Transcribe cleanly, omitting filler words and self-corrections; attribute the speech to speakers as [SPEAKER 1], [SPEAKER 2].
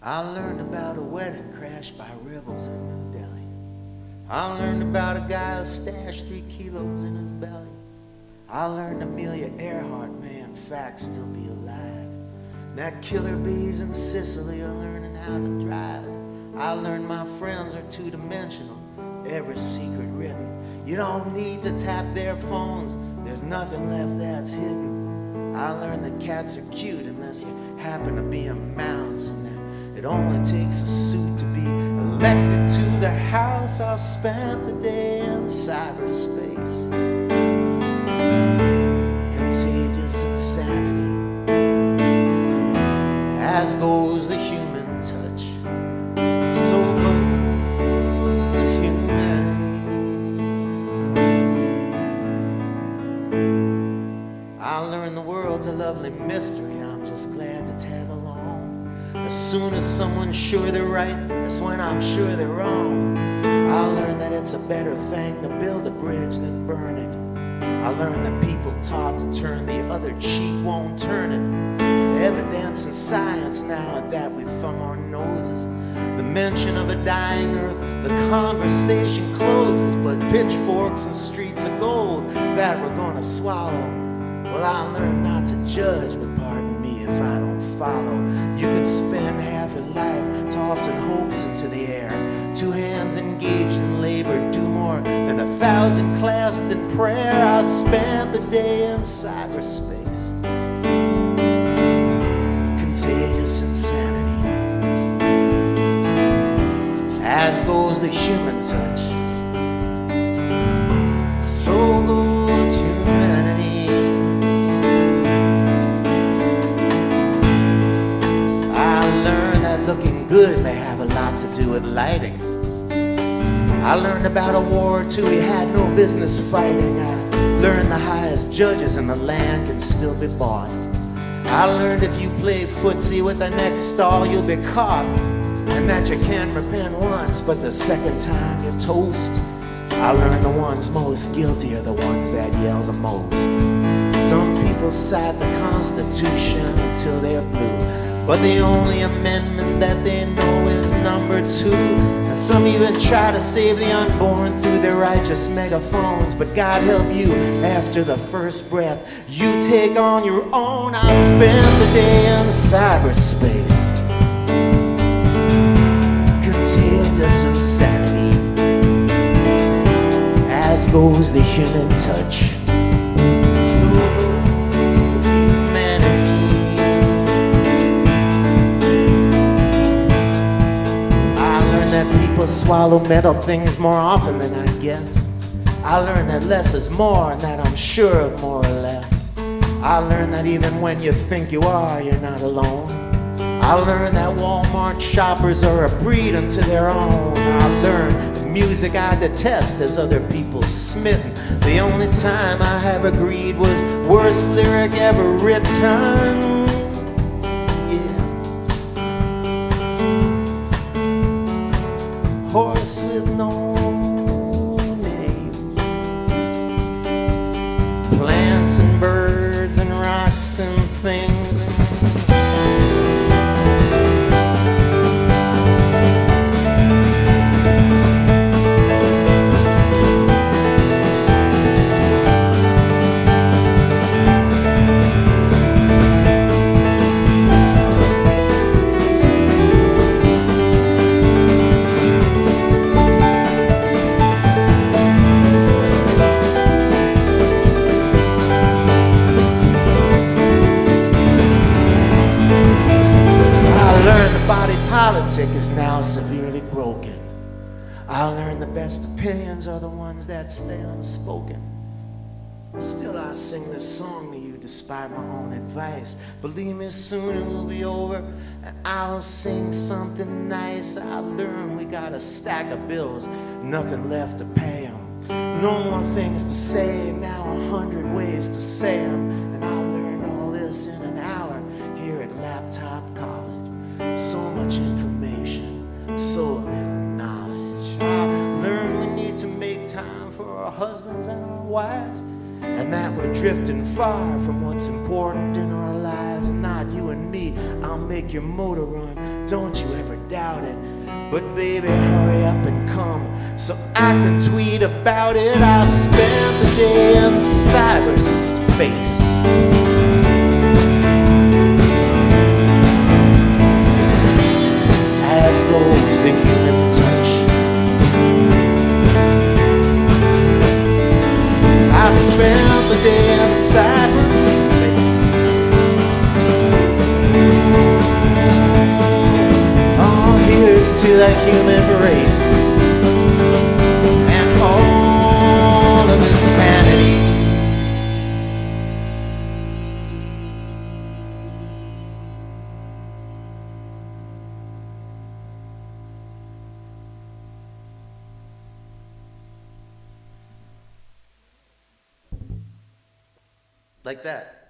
[SPEAKER 1] I learned about a wedding crashed by rebels in New Delhi. I learned about a guy who stashed 3 kilos in his belly. I learned Amelia Earhart may in fact still be alive. That killer bees in Sicily are learning how to drive. I learned my friends are two-dimensional, every secret written. You don't need to tap their phones, there's nothing left that's hidden. I learned that cats are cute unless you happen to be a mouse, and that it only takes a suit to be elected to the House. I spent the day in cyberspace. Contagious insanity, as goes the human touch, so goes humanity. I learned the world's a lovely mystery, I'm just glad to tag along. As soon as someone's sure they're right, that's when I'm sure they're wrong. I learned that it's a better thing to build a bridge than burn it. I learned that people taught to turn the other cheek won't turn it. Evidence and science now at that we thumb our noses. The mention of a dying earth, the conversation closes. But pitchforks and streets of gold that we're gonna swallow. Well, I learned not to judge, but pardon me if I don't follow. You could spend half your life tossing hopes into the air. 2 hands engaged in labor do more than 1,000 clasped in prayer. I spent the day in cyberspace. Contagious insanity, as goes the human touch, so goes humanity. Looking good may have a lot to do with lighting. I learned about a war or two we had no business fighting. I learned the highest judges in the land can still be bought. I learned if you play footsie with the next stall you'll be caught, and that you can repent once but the second time you're toast. I learned the ones most guilty are the ones that yell the most. Some people cite the Constitution until they're blue, but the only amendment that they know is number 2. And some even try to save the unborn through their righteous megaphones. But God help you, after the first breath you take on your own. I spent the day in cyberspace. Contagious insanity, as goes the human touch. People swallow metal things more often than I guess. I learned that less is more and that I'm sure of more or less. I learned that even when you think you are, you're not alone. I learned that Walmart shoppers are a breed unto their own. I learned the music I detest as other people smitten. The only time I have agreed was worst lyric ever written. Horse with no name, plants and birds and rocks and things. Politic is now severely broken. I learned the best opinions are the ones that stay unspoken. Still I sing this song to you despite my own advice. Believe me, soon it will be over and I'll sing something nice. I learned we got a stack of bills, nothing left to pay them. No more things to say, now 100 ways to say them. And I learned all this in an hour here at Laptop College. So much information, so little knowledge. I learned we need to make time for our husbands and our wives, and that we're drifting far from what's important in our lives. Not you and me, I'll make your motor run. don't you ever doubt it. But baby, hurry up and come so I can tweet about it. I spent the day in cyberspace. As goes the human touch, I spent the day in cyberspace. Oh, here's to the human race and all of its vanity. Like that.